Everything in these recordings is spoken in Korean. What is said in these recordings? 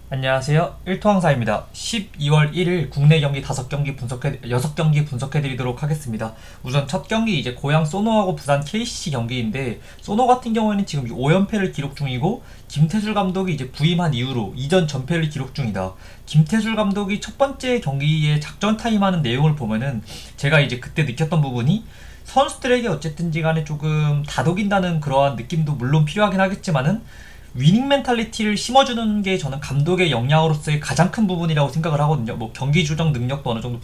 안녕하세요. 일토항사입니다. 12월 1일 국내 경기 6경기 분석해드리도록 하겠습니다. 우선 첫 경기 이제 고양 소노하고 부산 KCC 경기인데, 소노 같은 경우에는 지금 5연패를 기록 중이고, 김태술 감독이 이제 부임한 이후로 이전 전패를 기록 중이다. 김태술 감독이 첫 번째 경기에 작전 타임하는 내용을 보면은, 제가 이제 그때 느꼈던 부분이, 선수들에게 어쨌든지 간에 조금 다독인다는 그러한 느낌도 물론 필요하긴 하겠지만은, 위닝 멘탈리티를 심어주는 게 저는 감독의 역량으로서의 가장 큰 부분이라고 생각을 하거든요. 뭐 경기 조정 능력도 어느 정도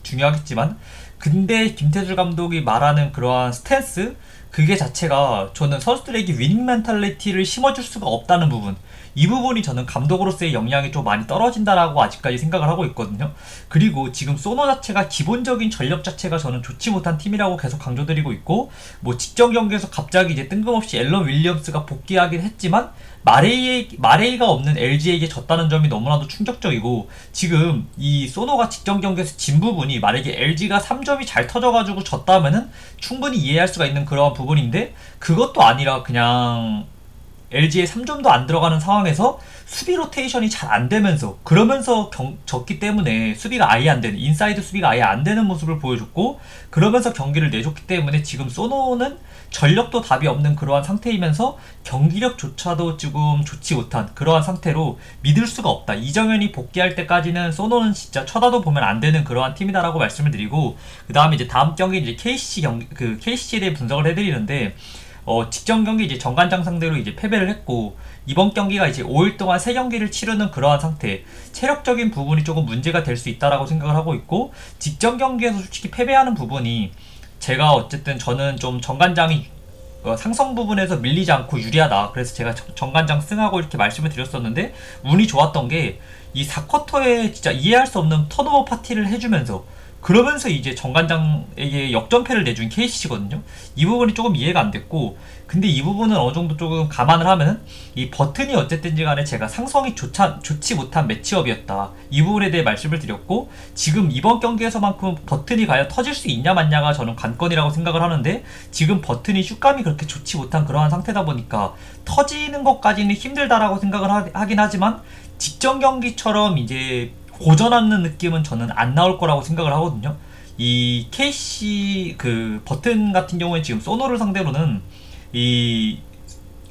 중요하겠지만, 근데 김태술 감독이 말하는 그러한 스탠스, 그게 자체가 저는 선수들에게 위닝 멘탈리티를 심어줄 수가 없다는 부분, 이 부분이 저는 감독으로서의 역량이 좀 많이 떨어진다라고 아직까지 생각을 하고 있거든요. 그리고 지금 소노 자체가 기본적인 전력 자체가 저는 좋지 못한 팀이라고 계속 강조드리고 있고, 뭐 직전 경기에서 갑자기 이제 뜬금없이 앨런 윌리엄스가 복귀하긴 했지만, 마레이가 없는 LG에게 졌다는 점이 너무나도 충격적이고, 지금 이 소노가 직전 경기에서 진 부분이 만약에 LG가 3점이 잘 터져가지고 졌다면은 충분히 이해할 수가 있는 그런 부분인데, 그것도 아니라 그냥 LG에 3점도 안 들어가는 상황에서 수비 로테이션이 잘 안 되면서, 그러면서 졌기 때문에 수비가 아예 안 되는, 인사이드 수비가 아예 안 되는 모습을 보여줬고, 그러면서 경기를 내줬기 때문에 지금 소노는 전력도 답이 없는 그러한 상태이면서 경기력조차도 지금 좋지 못한 그러한 상태로 믿을 수가 없다. 이정현이 복귀할 때까지는 소노는 진짜 쳐다도 보면 안 되는 그러한 팀이다라고 말씀을 드리고, 그 다음에 이제 다음 경기 이제 KCC KCC에 대해 분석을 해드리는데, 직전 경기 이제 정관장 상대로 이제 패배를 했고, 이번 경기가 이제 5일 동안 3경기를 치르는 그러한 상태, 체력적인 부분이 조금 문제가 될 수 있다라고 생각을 하고 있고, 직전 경기에서 솔직히 패배하는 부분이, 제가 어쨌든 저는 좀 정관장이 상성 부분에서 밀리지 않고 유리하다, 그래서 제가 정관장 승하고 이렇게 말씀을 드렸었는데, 운이 좋았던 게 이 4쿼터에 진짜 이해할 수 없는 턴오버 파티를 해주면서, 그러면서 이제 정관장에게 역전패를 내준 KCC거든요. 이 부분이 조금 이해가 안 됐고, 근데 이 부분은 어느 정도 조금 감안을 하면은, 이 버튼이 어쨌든지 간에 제가 상성이 좋지 못한 매치업이었다, 이 부분에 대해 말씀을 드렸고, 지금 이번 경기에서만큼 버튼이 과연 터질 수 있냐 마냐가 저는 관건이라고 생각을 하는데, 지금 버튼이 슛감이 그렇게 좋지 못한 그러한 상태다 보니까 터지는 것까지는 힘들다라고 생각을 하긴 하지만, 직전 경기처럼 이제 고전하는 느낌은 저는 안 나올 거라고 생각을 하거든요. 이 KC 그 버튼 같은 경우에 지금 소노를 상대로는 이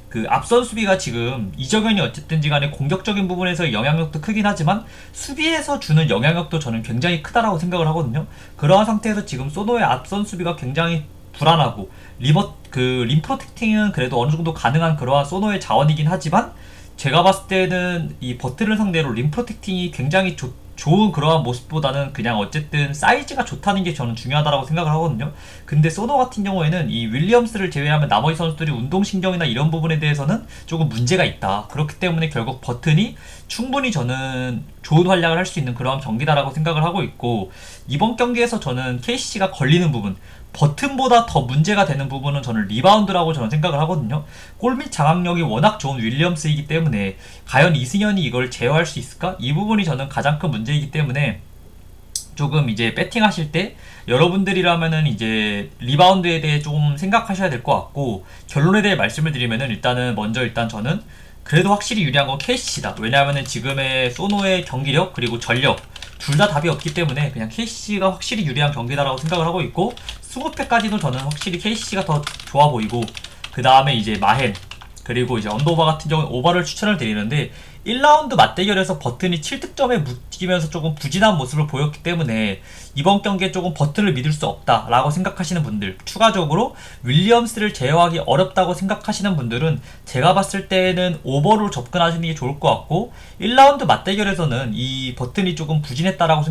그 앞선 수비가 지금 이정현이 어쨌든지 간에 공격적인 부분에서 영향력도 크긴 하지만, 수비에서 주는 영향력도 저는 굉장히 크다라고 생각을 하거든요. 그러한 상태에서 지금 소노의 앞선 수비가 굉장히 불안하고, 림 프로텍팅은 그래도 어느 정도 가능한 그러한 소노의 자원이긴 하지만, 제가 봤을 때는 이 버튼을 상대로 림 프로텍팅이 굉장히 좋은 그러한 모습보다는 그냥 어쨌든 사이즈가 좋다는 게 저는 중요하다고 생각을 하거든요. 근데 소노 같은 경우에는 이 윌리엄스를 제외하면 나머지 선수들이 운동신경이나 이런 부분에 대해서는 조금 문제가 있다. 그렇기 때문에 결국 버튼이 충분히 저는 좋은 활약을 할 수 있는 그러한 경기다라고 생각을 하고 있고, 이번 경기에서 저는 KCC가 걸리는 부분, 버튼보다 더 문제가 되는 부분은 저는 리바운드라고 저는 생각을 하거든요. 골 및 장악력이 워낙 좋은 윌리엄스이기 때문에 과연 이승현이 이걸 제어할 수 있을까? 이 부분이 저는 가장 큰 문제이기 때문에, 조금 이제 배팅하실 때 여러분들이라면은 이제 리바운드에 대해 좀 생각하셔야 될 것 같고, 결론에 대해 말씀을 드리면은, 일단 저는 그래도 확실히 유리한 건 KCC다. 왜냐하면은 지금의 소노의 경기력 그리고 전력 둘 다 답이 없기 때문에 그냥 KCC가 확실히 유리한 경기다라고 생각을 하고 있고, 20패까지도 저는 확실히 KCC가 더 좋아 보이고, 그 다음에 이제 마헨 그리고 이제 언더오버 같은 경우는 오버를 추천을 드리는데, 1라운드 맞대결에서 버튼이 7득점에 묶이면서 조금 부진한 모습을 보였기 때문에 이번 경기에 조금 버튼을 믿을 수 없다라고 생각하시는 분들, 추가적으로 윌리엄스를 제어하기 어렵다고 생각하시는 분들은 제가 봤을 때는 오버로 접근하시는 게 좋을 것 같고, 1라운드 맞대결에서는 이 버튼이 조금 부진했다라고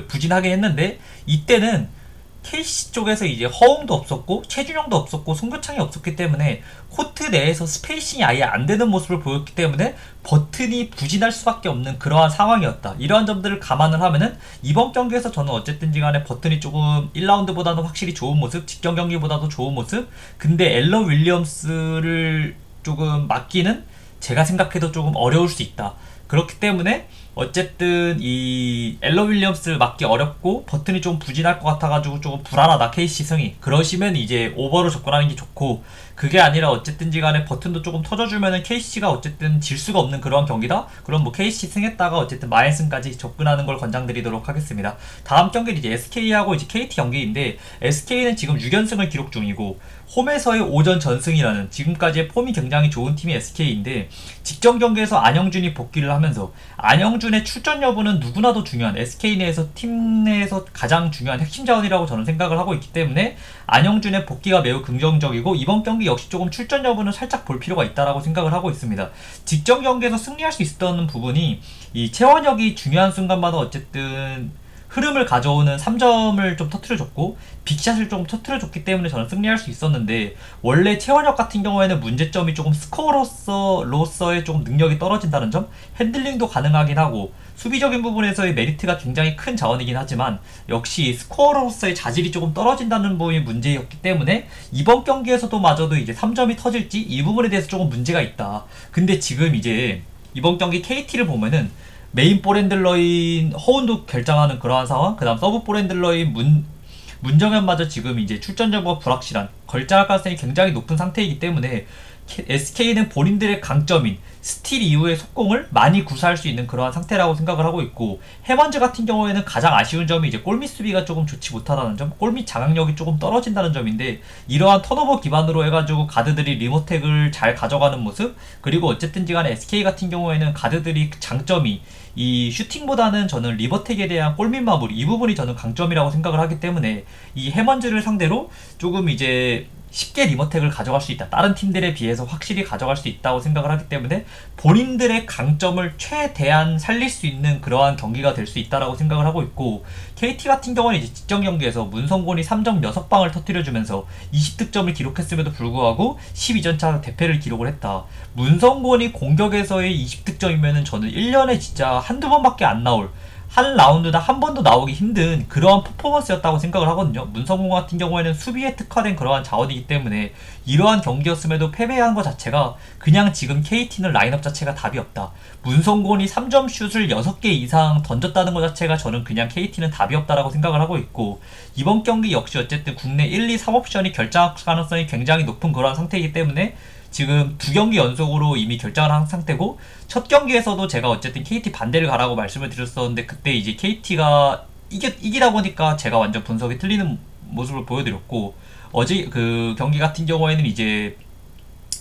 부진하게 했는데, 이때는 KC 쪽에서 이제 허웅도 없었고 최준영도 없었고 송교창이 없었기 때문에 코트 내에서 스페이싱이 아예 안 되는 모습을 보였기 때문에 버튼이 부진할 수밖에 없는 그러한 상황이었다. 이러한 점들을 감안을 하면은 이번 경기에서 저는 어쨌든지 간에 버튼이 조금 1라운드보다는 확실히 좋은 모습, 직전 경기보다도 좋은 모습, 근데 앨런 윌리엄스를 조금 막기는 제가 생각해도 조금 어려울 수 있다. 그렇기 때문에 어쨌든 이 앨런 윌리엄스를 막기 어렵고 버튼이 좀 부진할 것 같아가지고 조금 불안하다 KC 승이. 그러시면 이제 오버로 접근하는 게 좋고, 그게 아니라 어쨌든지 간에 버튼도 조금 터져주면은 KC가 어쨌든 질 수가 없는 그런 경기다. 그럼 뭐 KC 승했다가 어쨌든 마인승까지 접근하는 걸 권장드리도록 하겠습니다. 다음 경기는 이제 SK하고 이제 KT 경기인데, SK는 지금 6연승을 기록 중이고 홈에서의 5전 전승이라는 지금까지의 폼이 굉장히 좋은 팀이 SK인데, 직전 경기에서 안영준이 복귀를 하면서 안영준의 출전 여부는 누구나도 중요한, SK 내에서 팀 내에서 가장 중요한 핵심 자원이라고 저는 생각을 하고 있기 때문에 안영준의 복귀가 매우 긍정적이고, 이번 경기 역시 조금 출전 여부는 살짝 볼 필요가 있다라고 생각을 하고 있습니다. 직전 경기에서 승리할 수 있었던 부분이 이 최원혁이 중요한 순간마다 어쨌든 흐름을 가져오는 3점을 좀 터트려줬고 빅샷을 좀 터트려줬기 때문에 저는 승리할 수 있었는데, 원래 최원혁 같은 경우에는 문제점이 조금 스코어로서의 조금 능력이 떨어진다는 점, 핸들링도 가능하긴 하고 수비적인 부분에서의 메리트가 굉장히 큰 자원이긴 하지만 역시 스코어로서의 자질이 조금 떨어진다는 부분이 문제였기 때문에 이번 경기에서도 마저도 이제 3점이 터질지 이 부분에 대해서 조금 문제가 있다. 근데 지금 이제 이번 경기 KT를 보면은 메인 볼핸들러인 허운도 결정하는 그러한 상황, 그 다음 서브 볼핸들러인 문정현마저 지금 이제 출전 여부가 불확실한, 걸작할 가능성이 굉장히 높은 상태이기 때문에 SK는 본인들의 강점인 스틸 이후의 속공을 많이 구사할 수 있는 그러한 상태라고 생각을 하고 있고, 해먼즈 같은 경우에는 가장 아쉬운 점이 이제 골밑 수비가 조금 좋지 못하다는 점, 골밑 장악력이 조금 떨어진다는 점인데, 이러한 턴오버 기반으로 해가지고 가드들이 리모텍을 잘 가져가는 모습, 그리고 어쨌든지 간에 SK 같은 경우에는 가드들이 장점이 이 슈팅보다는 저는 리버텍에 대한 골밑 마무리, 이 부분이 저는 강점이라고 생각을 하기 때문에 이 해먼즈를 상대로 조금 이제 쉽게 리머텍을 가져갈 수 있다, 다른 팀들에 비해서 확실히 가져갈 수 있다고 생각을 하기 때문에 본인들의 강점을 최대한 살릴 수 있는 그러한 경기가 될 수 있다라고 생각을 하고 있고, KT 같은 경우는 이제 직전 경기에서 문성곤이 3점 6방을 터뜨려주면서 20득점을 기록했음에도 불구하고 12전차 대패를 기록을 했다. 문성곤이 공격에서의 20득점이면은 저는 1년에 진짜 한두 번밖에 안 나올, 한 라운드당 한 번도 나오기 힘든 그러한 퍼포먼스였다고 생각을 하거든요. 문성곤 같은 경우에는 수비에 특화된 그러한 자원이기 때문에 이러한 경기였음에도 패배한 것 자체가 그냥 지금 KT는 라인업 자체가 답이 없다. 문성곤이 3점 슛을 6개 이상 던졌다는 것 자체가 저는 그냥 KT는 답이 없다라고 생각을 하고 있고, 이번 경기 역시 어쨌든 국내 1, 2, 3옵션이 결정 가능성이 굉장히 높은 그러한 상태이기 때문에 지금 2경기 연속으로 이미 결정을 한 상태고, 첫 경기에서도 제가 어쨌든 KT 반대를 가라고 말씀을 드렸었는데 그때 이제 KT가 이기다 보니까 제가 완전 분석이 틀리는 모습을 보여드렸고, 어제 그 경기 같은 경우에는 이제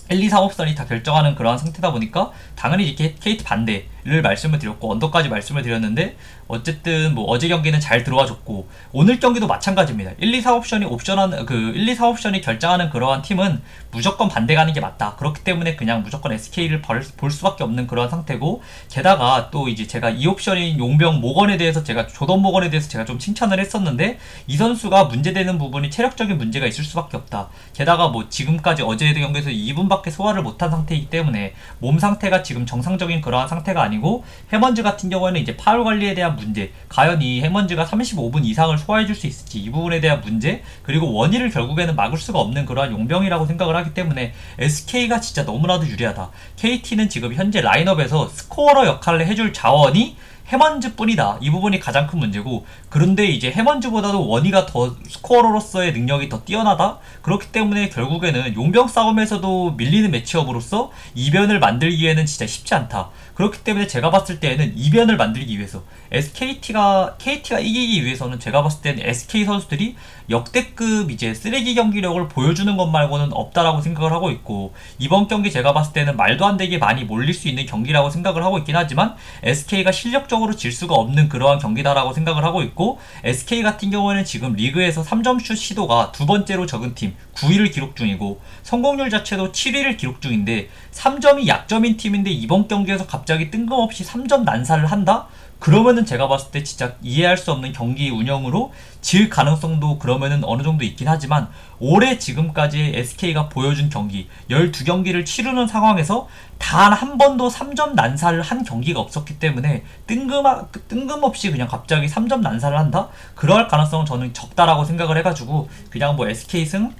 1, 2, 3옵션이 다 결정하는 그러한 상태다 보니까 당연히 이제 KT 반대를 말씀을 드렸고 언더까지 말씀을 드렸는데, 어쨌든 뭐 어제 경기는 잘 들어와 줬고 오늘 경기도 마찬가지입니다. 1, 2, 4옵션이 옵션한 그 1, 2, 4옵션이 결정하는 그러한 팀은 무조건 반대 가는 게 맞다. 그렇기 때문에 그냥 무조건 SK를 볼 수밖에 없는 그러한 상태고, 게다가 또 이제 제가 이 옵션인 용병 모건에 대해서 제가 조던 모건에 대해서 제가 좀 칭찬을 했었는데, 이 선수가 문제되는 부분이 체력적인 문제가 있을 수밖에 없다. 게다가 뭐 지금까지 어제 경기에서 2분밖에 소화를 못한 상태이기 때문에 몸 상태가 지금 정상적인 그러한 상태가 아니고, 해먼즈 같은 경우에는 이제 파울 관리에 대한 문제, 과연 이 해먼즈가 35분 이상을 소화해줄 수 있을지 이 부분에 대한 문제, 그리고 원희를 결국에는 막을 수가 없는 그러한 용병이라고 생각을 하기 때문에 SK가 진짜 너무나도 유리하다. KT는 지금 현재 라인업에서 스코어러 역할을 해줄 자원이 해먼즈 뿐이다. 이 부분이 가장 큰 문제고, 그런데 이제 해먼즈보다도 원희가 더 스코어로서의 능력이 더 뛰어나다? 그렇기 때문에 결국에는 용병 싸움에서도 밀리는 매치업으로서 이변을 만들기에는 진짜 쉽지 않다. 그렇기 때문에 제가 봤을 때에는 이변을 만들기 위해서 KT가 이기기 위해서는 제가 봤을 때는 SK 선수들이 역대급 이제 쓰레기 경기력을 보여주는 것 말고는 없다라고 생각을 하고 있고, 이번 경기 제가 봤을 때는 말도 안 되게 많이 몰릴 수 있는 경기라고 생각을 하고 있긴 하지만 SK가 실력적으로 질 수가 없는 그러한 경기다라고 생각을 하고 있고, SK 같은 경우에는 지금 리그에서 3점슛 시도가 두 번째로 적은 팀 9위를 기록 중이고, 성공률 자체도 7위를 기록 중인데 3점이 약점인 팀인데 이번 경기에서 갑자기 뜬금없이 3점 난사를 한다? 그러면은 제가 봤을 때 진짜 이해할 수 없는 경기 운영으로 질 가능성도 그러면은 어느 정도 있긴 하지만, 올해 지금까지 SK가 보여준 경기 12경기를 치르는 상황에서 단 한 번도 3점 난사를 한 경기가 없었기 때문에 뜬금없이 그냥 갑자기 3점 난사를 한다? 그럴 가능성은 저는 적다라고 생각을 해가지고 그냥 뭐 SK 승,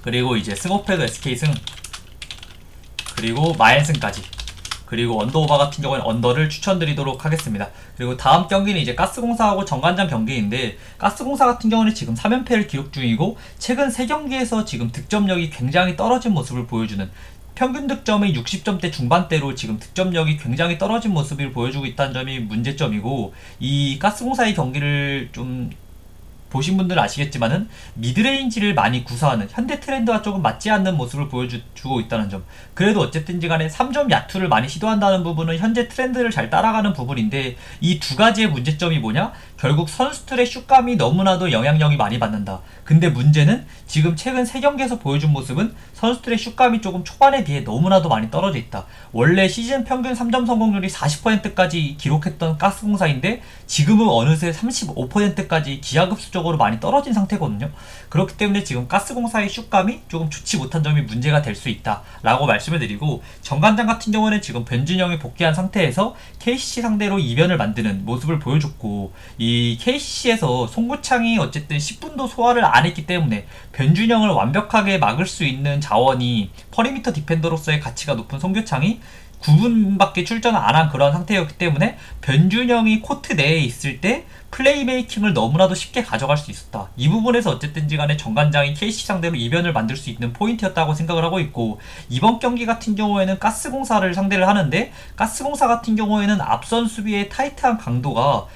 그리고 이제 승호패도 SK 승, 그리고 마엔승까지, 그리고 언더오바 같은 경우에는 언더를 추천드리도록 하겠습니다. 그리고 다음 경기는 이제 가스공사하고 정관장 경기인데, 가스공사 같은 경우는 지금 3연패를 기록 중이고 최근 3경기에서 지금 득점력이 굉장히 떨어진 모습을 보여주는, 평균 득점이 60점대 중반대로 지금 득점력이 굉장히 떨어진 모습을 보여주고 있다는 점이 문제점이고, 이 가스공사의 경기를 좀 보신 분들은 아시겠지만은 미드레인지를 많이 구사하는 현대 트렌드와 조금 맞지 않는 모습을 보여주고 있다는 점. 그래도 어쨌든지 간에 3점 야투를 많이 시도한다는 부분은 현재 트렌드를 잘 따라가는 부분인데, 이 두 가지의 문제점이 뭐냐? 결국 선수들의 슛감이 너무나도 영향력이 많이 받는다. 근데 문제는 지금 최근 3경기에서 보여준 모습은 선수들의 슛감이 조금 초반에 비해 너무나도 많이 떨어져 있다. 원래 시즌 평균 3점 성공률이 40%까지 기록했던 가스공사인데 지금은 어느새 35%까지 기하급수적으로 많이 떨어진 상태거든요. 그렇기 때문에 지금 가스공사의 슛감이 조금 좋지 못한 점이 문제가 될 수 있다 라고 말씀을 드리고, 정관장 같은 경우는 지금 변준영이 복귀한 상태에서 KCC 상대로 이변을 만드는 모습을 보여줬고, 이 KCC에서 송구창이 어쨌든 10분도 소화를 안 했기 때문에 변준영을 완벽하게 막을 수 있는 자원이, 퍼리미터 디펜더로서의 가치가 높은 송교창이 9분밖에 출전을 안 한 그런 상태였기 때문에 변준영이 코트 내에 있을 때 플레이메이킹을 너무나도 쉽게 가져갈 수 있었다. 이 부분에서 어쨌든지 간에 정관장이 KC 상대로 이변을 만들 수 있는 포인트였다고 생각을 하고 있고, 이번 경기 같은 경우에는 가스공사를 상대를 하는데, 가스공사 같은 경우에는 앞선 수비의 타이트한 강도가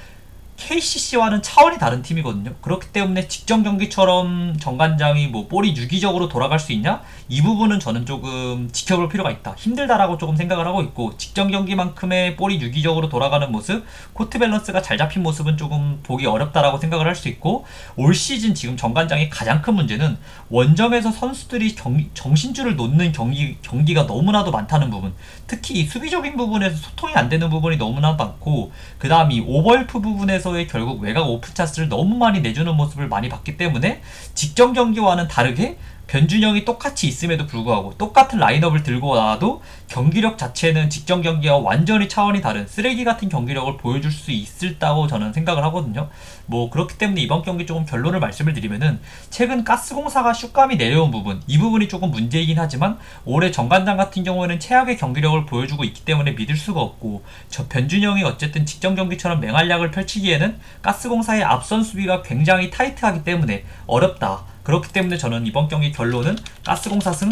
KCC와는 차원이 다른 팀이거든요. 그렇기 때문에 직전 경기처럼 정관장이 뭐 볼이 유기적으로 돌아갈 수 있냐? 이 부분은 저는 조금 지켜볼 필요가 있다. 힘들다라고 조금 생각을 하고 있고, 직전 경기만큼의 볼이 유기적으로 돌아가는 모습, 코트 밸런스가 잘 잡힌 모습은 조금 보기 어렵다라고 생각을 할 수 있고, 올 시즌 지금 정관장의 가장 큰 문제는 원정에서 선수들이 정신줄을 놓는 경기가 너무나도 많다는 부분, 특히 이 수비적인 부분에서 소통이 안 되는 부분이 너무나 많고, 그 다음 이 오버헬프 부분에서의 결국 외곽 오프차스를 너무 많이 내주는 모습을 많이 봤기 때문에 직전 경기와는 다르게 변준영이 똑같이 있음에도 불구하고 똑같은 라인업을 들고 나와도 경기력 자체는 직전 경기와 완전히 차원이 다른 쓰레기 같은 경기력을 보여줄 수 있을다고 저는 생각을 하거든요. 뭐 그렇기 때문에 이번 경기 조금 결론을 말씀을 드리면은, 최근 가스공사가 슛감이 내려온 부분, 이 부분이 조금 문제이긴 하지만 올해 정관장 같은 경우에는 최악의 경기력을 보여주고 있기 때문에 믿을 수가 없고, 저 변준영이 어쨌든 직전 경기처럼 맹활약을 펼치기에는 가스공사의 앞선 수비가 굉장히 타이트하기 때문에 어렵다. 그렇기 때문에 저는 이번 경기 결론은 가스공사 승,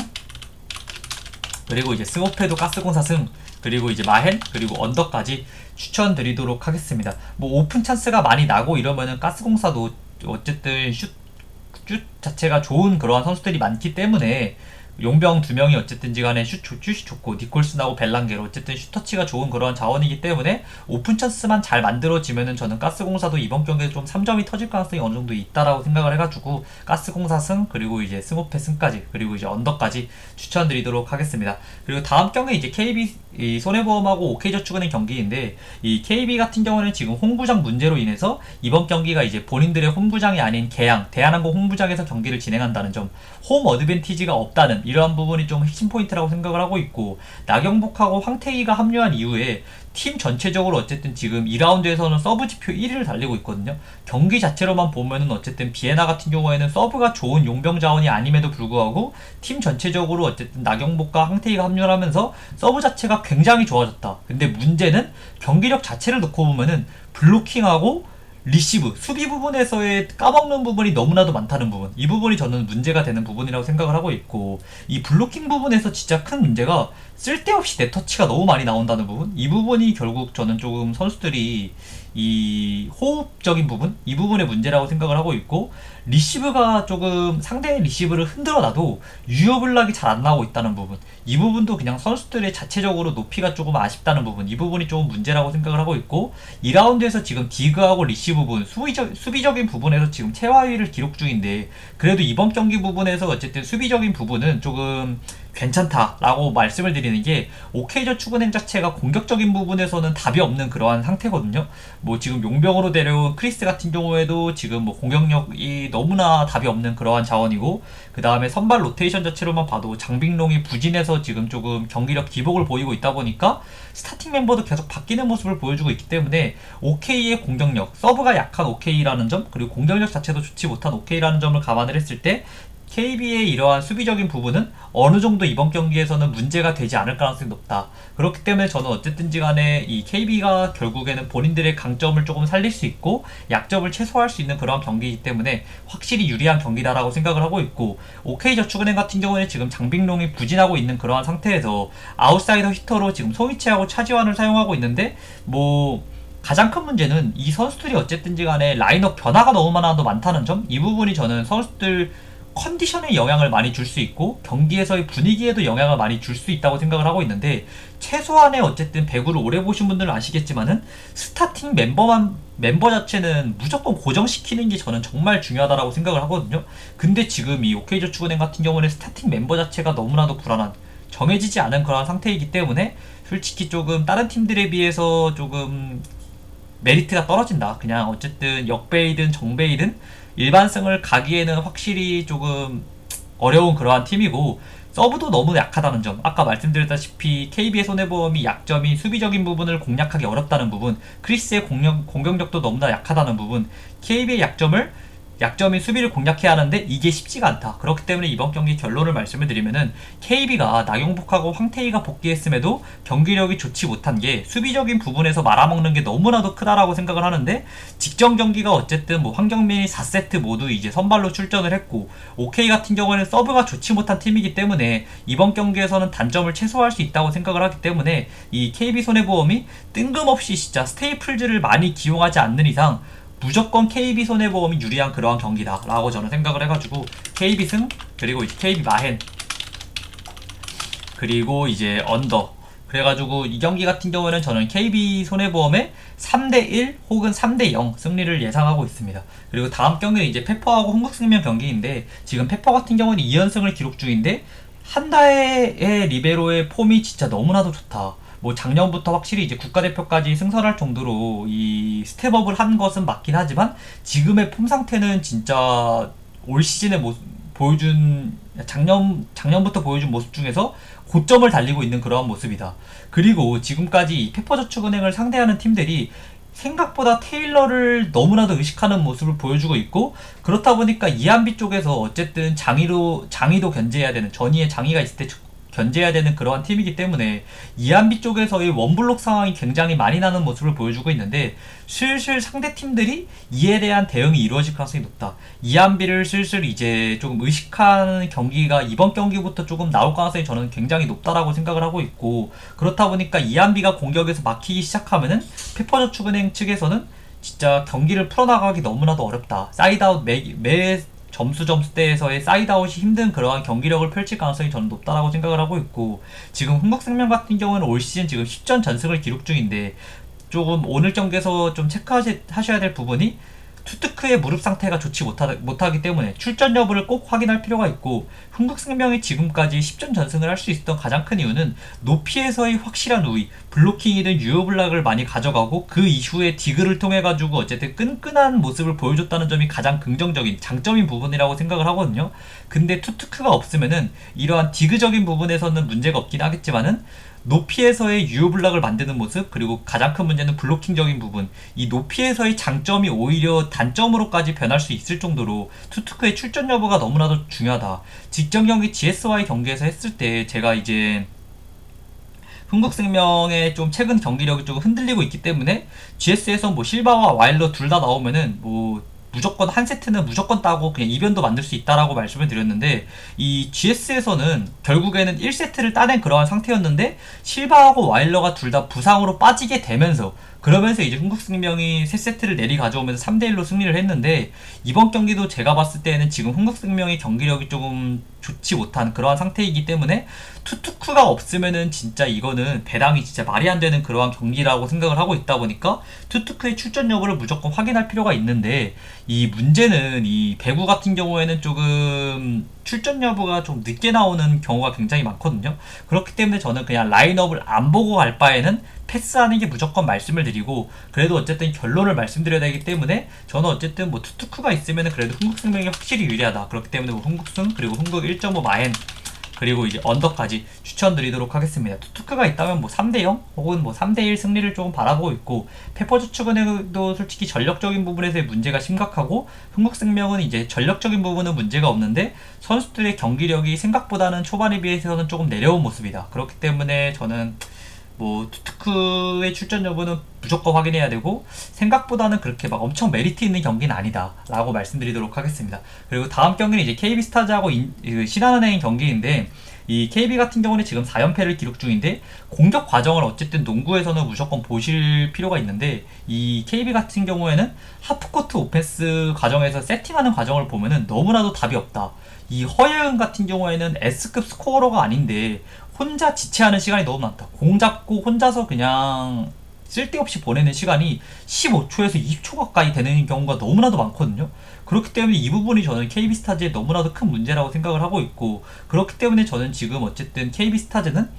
그리고 이제 승호패도 가스공사 승, 그리고 이제 마헨, 그리고 언더까지 추천드리도록 하겠습니다. 뭐 오픈 찬스가 많이 나고 이러면은 가스공사도 어쨌든 슛 자체가 좋은 그러한 선수들이 많기 때문에, 용병 2명이 어쨌든지 간에 슛이 좋고 니콜슨하고 벨랑게로 어쨌든 슛터치가 좋은 그러한 자원이기 때문에 오픈 찬스만 잘 만들어지면은 저는 가스공사도 이번 경기에 좀 3점이 터질 가능성이 어느 정도 있다라고 생각을 해가지고 가스공사 승, 그리고 이제 승호패 승까지, 그리고 이제 언더까지 추천드리도록 하겠습니다. 그리고 다음 경기 이제 KB 이 손해보험하고 OK저축은행 경기인데, 이 KB 같은 경우는 지금 홈구장 문제로 인해서 이번 경기가 이제 본인들의 홈구장이 아닌 개양 대한항공 홈구장에서 경기를 진행한다는 점, 홈 어드밴티지가 없다는 이러한 부분이 좀 핵심 포인트라고 생각을 하고 있고, 나경복하고 황태기가 합류한 이후에 팀 전체적으로 어쨌든 지금 2라운드에서는 서브 지표 1위를 달리고 있거든요. 경기 자체로만 보면은 어쨌든 비에나 같은 경우에는 서브가 좋은 용병 자원이 아님에도 불구하고 팀 전체적으로 어쨌든 나경복과 황태기가 합류를 하면서 서브 자체가 굉장히 좋아졌다. 근데 문제는 경기력 자체를 놓고 보면은 블로킹하고 리시브, 수비 부분에서의 까먹는 부분이 너무나도 많다는 부분, 이 부분이 저는 문제가 되는 부분이라고 생각을 하고 있고, 이 블로킹 부분에서 진짜 큰 문제가 쓸데없이 네터치가 너무 많이 나온다는 부분, 이 부분이 결국 저는 조금 선수들이 이 호흡적인 부분, 이 부분의 문제라고 생각을 하고 있고, 리시브가 조금 상대의 리시브를 흔들어놔도 유효블락이 잘 안 나오고 있다는 부분, 이 부분도 그냥 선수들의 자체적으로 높이가 조금 아쉽다는 부분, 이 부분이 조금 문제라고 생각을 하고 있고, 2라운드에서 지금 디그하고 리시브 부분, 수비적인 부분에서 지금 최하위를 기록 중인데, 그래도 이번 경기 부분에서 어쨌든 수비적인 부분은 조금 괜찮다라고 말씀을 드리는 게, OK저축은행 자체가 공격적인 부분에서는 답이 없는 그러한 상태거든요. 뭐 지금 용병으로 데려온 크리스 같은 경우에도 지금 뭐 공격력이 너무나 답이 없는 그러한 자원이고, 그 다음에 선발 로테이션 자체로만 봐도 장빙롱이 부진해서 지금 조금 경기력 기복을 보이고 있다 보니까 스타팅 멤버도 계속 바뀌는 모습을 보여주고 있기 때문에, OK의 공격력, 서브가 약한 OK라는 점, 그리고 공격력 자체도 좋지 못한 OK라는 점을 감안을 했을 때 KB의 이러한 수비적인 부분은 어느 정도 이번 경기에서는 문제가 되지 않을 가능성이 높다. 그렇기 때문에 저는 어쨌든지 간에 이 KB가 결국에는 본인들의 강점을 조금 살릴 수 있고 약점을 최소화할 수 있는 그런 경기이기 때문에 확실히 유리한 경기다라고 생각을 하고 있고, OK저축은행 같은 경우는 지금 장빙롱이 부진하고 있는 그러한 상태에서 아웃사이더 히터로 지금 소이치하고 차지환을 사용하고 있는데, 뭐 가장 큰 문제는 이 선수들이 어쨌든지 간에 라인업 변화가 너무나도 많다는 점, 이 부분이 저는 선수들 컨디션에 영향을 많이 줄 수 있고 경기에서의 분위기에도 영향을 많이 줄 수 있다고 생각을 하고 있는데, 최소한의 어쨌든 배구를 오래 보신 분들은 아시겠지만은 스타팅 멤버 자체는 무조건 고정시키는 게 저는 정말 중요하다고 생각을 하거든요. 근데 지금 이 OK저축은행 같은 경우는 스타팅 멤버 자체가 너무나도 불안한, 정해지지 않은 그런 상태이기 때문에 솔직히 조금 다른 팀들에 비해서 조금 메리트가 떨어진다. 그냥 어쨌든 역배이든 정배이든 일반승을 가기에는 확실히 조금 어려운 그러한 팀이고, 서브도 너무 약하다는 점, 아까 말씀드렸다시피 KB의 손해보험이 약점이 수비적인 부분을 공략하기 어렵다는 부분, 크리스의 공격력도 너무나 약하다는 부분, KB의 약점이 수비를 공략해야 하는데 이게 쉽지가 않다. 그렇기 때문에 이번 경기 결론을 말씀을 드리면은 KB가 나경복하고 황태희가 복귀했음에도 경기력이 좋지 못한 게 수비적인 부분에서 말아먹는 게 너무나도 크다라고 생각을 하는데, 직전 경기가 어쨌든 뭐 황경민이 4세트 모두 이제 선발로 출전을 했고, OK 같은 경우에는 서브가 좋지 못한 팀이기 때문에 이번 경기에서는 단점을 최소화할 수 있다고 생각을 하기 때문에 이 KB 손해보험이 뜬금없이 진짜 스테이플즈를 많이 기용하지 않는 이상 무조건 KB 손해보험이 유리한 그러한 경기다 라고 저는 생각을 해가지고 KB 승, 그리고 이제 KB 마헨, 그리고 이제 언더, 그래가지고 이 경기 같은 경우에는 저는 KB 손해보험의 3대1 혹은 3대0 승리를 예상하고 있습니다. 그리고 다음 경기는 이제 페퍼하고 흥국생명 경기인데, 지금 페퍼 같은 경우는 2연승을 기록 중인데 한다의 리베로의 폼이 진짜 너무나도 좋다. 뭐 작년부터 확실히 이제 국가대표까지 승선할 정도로 이 스텝업을 한 것은 맞긴 하지만, 지금의 폼 상태는 진짜 올 시즌에 보여준 작년부터 보여준 모습 중에서 고점을 달리고 있는 그러한 모습이다. 그리고 지금까지 페퍼저축은행을 상대하는 팀들이 생각보다 테일러를 너무나도 의식하는 모습을 보여주고 있고, 그렇다 보니까 이한비 쪽에서 어쨌든 장의도 견제해야 되는, 전위에 장의가 있을 때 견제해야 되는 그러한 팀이기 때문에 이한비 쪽에서의 원블록 상황이 굉장히 많이 나는 모습을 보여주고 있는데, 슬슬 상대 팀들이 이에 대한 대응이 이루어질 가능성이 높다. 이한비를 슬슬 이제 조금 의식한 경기가 이번 경기부터 조금 나올 가능성이 저는 굉장히 높다라고 생각을 하고 있고, 그렇다 보니까 이한비가 공격에서 막히기 시작하면은 페퍼저축은행 측에서는 진짜 경기를 풀어나가기 너무나도 어렵다. 사이드아웃 매 점수대에서의 사이드아웃이 힘든 그러한 경기력을 펼칠 가능성이 저는 높다라고 생각을 하고 있고, 지금 흥국생명 같은 경우는 올 시즌 지금 10전 전승을 기록 중인데, 조금 오늘 경기에서 좀 체크하셔야 될 부분이 투트크의 무릎 상태가 좋지 못하기 때문에 출전 여부를 꼭 확인할 필요가 있고, 흥국생명이 지금까지 10전 전승을 할 수 있었던 가장 큰 이유는 높이에서의 확실한 우위, 블로킹이든 유효블락을 많이 가져가고 그 이후에 디그를 통해 가지고 어쨌든 끈끈한 모습을 보여줬다는 점이 가장 긍정적인 장점인 부분이라고 생각을 하거든요. 근데 투트크가 없으면은 이러한 디그적인 부분에서는 문제가 없긴 하겠지만은 높이에서의 유효블락을 만드는 모습, 그리고 가장 큰 문제는 블로킹적인 부분, 이 높이에서의 장점이 오히려 단점으로까지 변할 수 있을 정도로 투트크의 출전 여부가 너무나도 중요하다. 직전 경기 GS와의 경기에서 했을 때 제가 이제 흥국생명의 좀 최근 경기력이 좀 흔들리고 있기 때문에 GS에서 뭐 실바와 와일러 둘 다 나오면은 뭐 무조건 한 세트는 무조건 따고 그냥 이변도 만들 수 있다라고 말씀을 드렸는데, 이 GS에서는 결국에는 1세트를 따낸 그러한 상태였는데 실바하고 와일러가 둘 다 부상으로 빠지게 되면서, 그러면서 이제 흥국생명이 3세트를 내리 가져오면서 3대1로 승리를 했는데, 이번 경기도 제가 봤을 때는 지금 흥국생명의 경기력이 조금 좋지 못한 그러한 상태이기 때문에 투투크가 없으면은 진짜 이거는 배당이 진짜 말이 안 되는 그러한 경기라고 생각을 하고 있다 보니까 투투크의 출전 여부를 무조건 확인할 필요가 있는데, 이 문제는 이 배구 같은 경우에는 조금 출전 여부가 좀 늦게 나오는 경우가 굉장히 많거든요. 그렇기 때문에 저는 그냥 라인업을 안 보고 갈 바에는 패스하는 게 무조건 말씀을 드리고, 그래도 어쨌든 결론을 말씀드려야 되기 때문에 저는 어쨌든 뭐 투투크가 있으면 그래도 흥국생명이 확실히 유리하다. 그렇기 때문에 뭐 흥국승, 그리고 흥국 1.5 마엔, 그리고 이제 언더까지 추천드리도록 하겠습니다. 투투크가 있다면 뭐 3대0 혹은 뭐 3대1 승리를 조금 바라보고 있고, 페퍼저축은행도 솔직히 전력적인 부분에서의 문제가 심각하고, 흥국생명은 이제 전력적인 부분은 문제가 없는데 선수들의 경기력이 생각보다는 초반에 비해서는 조금 내려온 모습이다. 그렇기 때문에 저는 뭐 투투크의 출전 여부는 무조건 확인해야 되고, 생각보다는 그렇게 막 엄청 메리트 있는 경기는 아니다 라고 말씀드리도록 하겠습니다. 그리고 다음 경기는 이제 KB스타즈하고 신한은행 경기인데, 이 KB 같은 경우는 지금 4연패를 기록 중인데, 공격 과정을 어쨌든 농구에서는 무조건 보실 필요가 있는데, 이 KB 같은 경우에는 하프코트 오펜스 과정에서 세팅하는 과정을 보면은 너무나도 답이 없다. 이 허예은 같은 경우에는 S급 스코어러가 아닌데 혼자 지체하는 시간이 너무 많다. 공 잡고 혼자서 그냥 쓸데없이 보내는 시간이 15초에서 20초 가까이 되는 경우가 너무나도 많거든요. 그렇기 때문에 이 부분이 저는 KB스타즈의 너무나도 큰 문제라고 생각을 하고 있고, 그렇기 때문에 저는 지금 어쨌든 KB스타즈는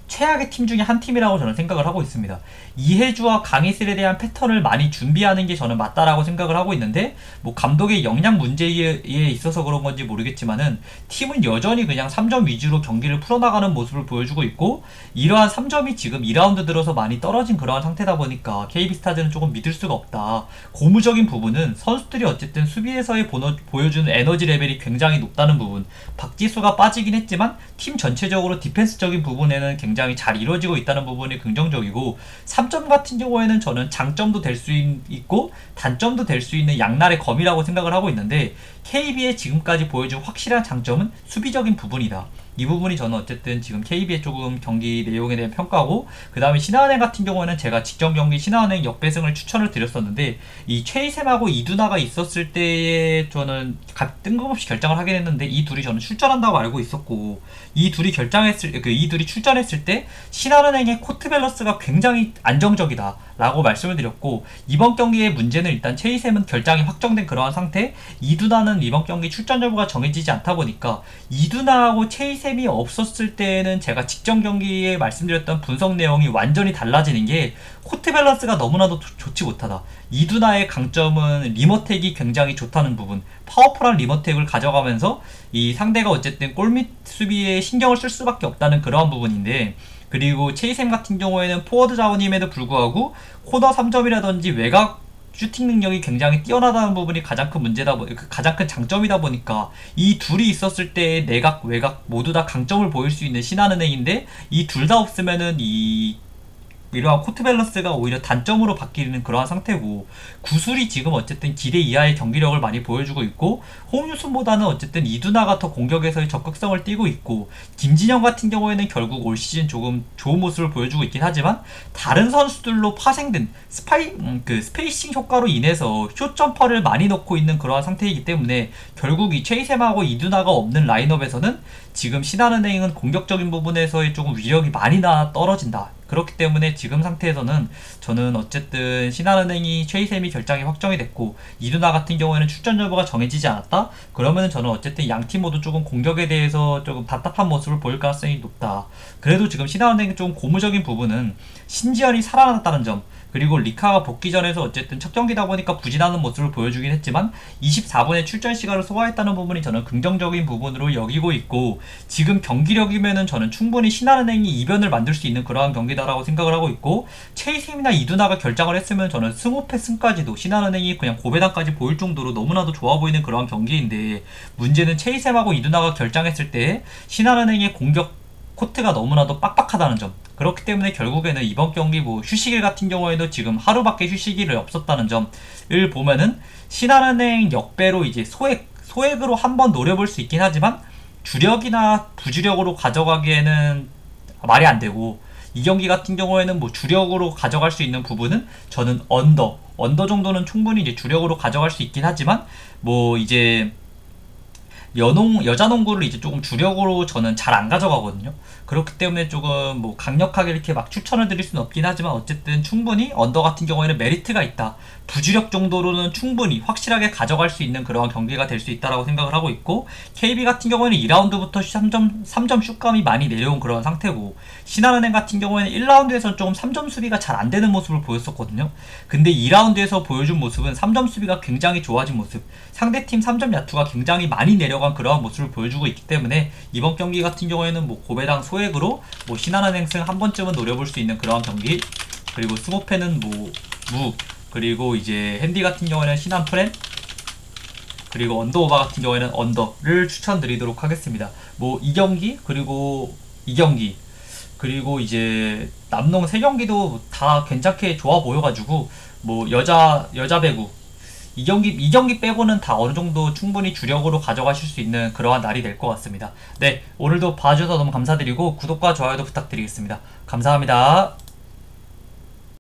최악의 팀 중에 한 팀이라고 저는 생각을 하고 있습니다. 이해주와 강희슬에 대한 패턴을 많이 준비하는 게 저는 맞다라고 생각을 하고 있는데, 뭐 감독의 역량 문제에 있어서 그런 건지 모르겠지만은 팀은 여전히 그냥 3점 위주로 경기를 풀어나가는 모습을 보여주고 있고, 이러한 3점이 지금 2라운드 들어서 많이 떨어진 그러한 상태다 보니까 KB스타즈는 조금 믿을 수가 없다. 고무적인 부분은 선수들이 어쨌든 수비에서의 보여주는 에너지 레벨이 굉장히 높다는 부분, 박지수가 빠지긴 했지만 팀 전체적으로 디펜스적인 부분에는 굉장히 잘 이루어지고 있다는 부분이 긍정적이고, 3점 같은 경우에는 저는 장점도 될 수 있고 단점도 될 수 있는 양날의 검이라고 생각을 하고 있는데, KB의 지금까지 보여준 확실한 장점은 수비적인 부분이다. 이 부분이 저는 어쨌든 지금 KB의 조금 경기 내용에 대한 평가고, 그 다음에 신한은행 같은 경우에는 제가 직전 경기 신한은행 역배승을 추천을 드렸었는데, 이 최희샘하고 이두나가 있었을 때에 저는 뜬금없이 결정을 하긴 했는데, 이 둘이 저는 출전한다고 알고 있었고, 이 둘이 출전했을 때 신한은행의 코트 밸런스가 굉장히 안정적이다 라고 말씀을 드렸고, 이번 경기의 문제는 일단 최희샘은 결장이 확정된 그러한 상태, 이두나는 이번 경기 출전 여부가 정해지지 않다 보니까, 이두나하고 최희샘이 없었을 때는 제가 직전 경기에 말씀드렸던 분석 내용이 완전히 달라지는 게, 코트 밸런스가 너무나도 좋지 못하다. 이두나의 강점은 리머텍이 굉장히 좋다는 부분, 파워풀한 리머텍을 가져가면서 이 상대가 어쨌든 골밑 수비에 신경을 쓸 수밖에 없다는 그러한 부분인데, 그리고 체이샘 같은 경우에는 포워드 자원임에도 불구하고 코너 3점이라든지 외곽 슈팅 능력이 굉장히 뛰어나다는 부분이 가장 큰 가장 큰 장점이다 보니까, 이 둘이 있었을 때 내각 외곽 모두 다 강점을 보일 수 있는 신한은행인데, 이 둘 다 없으면은 이러한 코트 밸런스가 오히려 단점으로 바뀌는 그러한 상태고, 구술이 지금 어쨌든 기대 이하의 경기력을 많이 보여주고 있고, 홍유순보다는 어쨌든 이두나가 더 공격에서의 적극성을 띠고 있고, 김진영 같은 경우에는 결국 올 시즌 조금 좋은 모습을 보여주고 있긴 하지만, 다른 선수들로 파생된 스페이싱 효과로 인해서 숏 점퍼를 많이 넣고 있는 그러한 상태이기 때문에, 결국 이 최이샘하고 이두나가 없는 라인업에서는 지금 신한은행은 공격적인 부분에서의 조금 위력이 많이 떨어진다. 그렇기 때문에 지금 상태에서는 저는 어쨌든 신한은행이 최희샘이 결장이 확정이 됐고, 이두나 같은 경우에는 출전 여부가 정해지지 않았다? 그러면은 저는 어쨌든 양팀 모두 조금 공격에 대해서 조금 답답한 모습을 보일 가능성이 높다. 그래도 지금 신한은행의 좀 고무적인 부분은 신지현이 살아났다는 점, 그리고 리카가 복귀 전에서 어쨌든 첫 경기다 보니까 부진하는 모습을 보여주긴 했지만 24분의 출전 시간을 소화했다는 부분이 저는 긍정적인 부분으로 여기고 있고, 지금 경기력이면은 저는 충분히 신한은행이 이변을 만들 수 있는 그러한 경기다라고 생각을 하고 있고, 최희샘이나 이두나가 결장을 했으면 저는 승호패 승까지도 신한은행이 그냥 고배당까지 보일 정도로 너무나도 좋아 보이는 그러한 경기인데, 문제는 최희샘하고 이두나가 결장했을 때 신한은행의 공격 코트가 너무나도 빡빡하다는 점, 그렇기 때문에 결국에는 이번 경기 뭐 휴식일 같은 경우에도 지금 하루밖에 휴식일이 없었다는 점을 보면은, 신한은행 역배로 이제 소액으로 한번 노려볼 수 있긴 하지만 주력이나 부주력으로 가져가기에는 말이 안 되고, 이 경기 같은 경우에는 뭐 주력으로 가져갈 수 있는 부분은 저는 언더 정도는 충분히 이제 주력으로 가져갈 수 있긴 하지만, 뭐 이제 여자 농구를 이제 조금 주력으로 저는 잘 안 가져가거든요. 그렇기 때문에 조금 뭐 강력하게 이렇게 막 추천을 드릴 수는 없긴 하지만 어쨌든 충분히 언더 같은 경우에는 메리트가 있다. 부주력 정도로는 충분히 확실하게 가져갈 수 있는 그러한 경기가 될 수 있다라고 생각을 하고 있고, KB 같은 경우에는 2라운드부터 3점 슛감이 많이 내려온 그런 상태고, 신한은행 같은 경우에는 1라운드에서 조금 3점 수비가 잘 안 되는 모습을 보였었거든요. 근데 2라운드에서 보여준 모습은 3점 수비가 굉장히 좋아진 모습, 상대팀 3점 야투가 굉장히 많이 내려간 그러한 모습을 보여주고 있기 때문에 이번 경기 같은 경우에는 뭐 고배당 소액으로 뭐 신한은행 승 한 번쯤은 노려볼 수 있는 그러한 경기, 그리고 스모페는 뭐 무, 그리고 이제 핸디 같은 경우에는 신한 프렌, 그리고 언더오바 같은 경우에는 언더를 추천드리도록 하겠습니다. 뭐 이 경기 그리고 이 경기 그리고 이제 남농 3경기도 다 괜찮게 좋아 보여가지고 뭐 여자 배구 이 경기 빼고는 다 어느 정도 충분히 주력으로 가져가실 수 있는 그러한 날이 될 것 같습니다. 네, 오늘도 봐주셔서 너무 감사드리고 구독과 좋아요도 부탁드리겠습니다. 감사합니다.